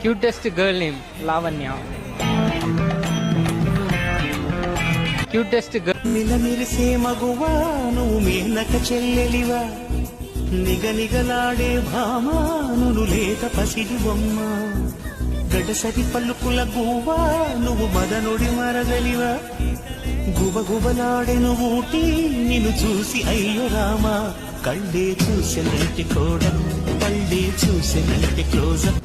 Cutest girl name Lavanya. Cutest girl. మిలమిరిసే మగువా నువ్వు మేనక చెల్లెలివా, నిగనిగలాడే భామానులు లేత పసిడి బొమ్మ, గడసరి పలుకుల గువ్వా నువ్వు మదనుడి మరగలివా, గుబగుబలాడెను ఊటి నిన్ను చూసి అయ్యో రామా, కళ్ళే చూసినట్టి కోడ, కళ్ళే చూసినట్టి క్లోజప్.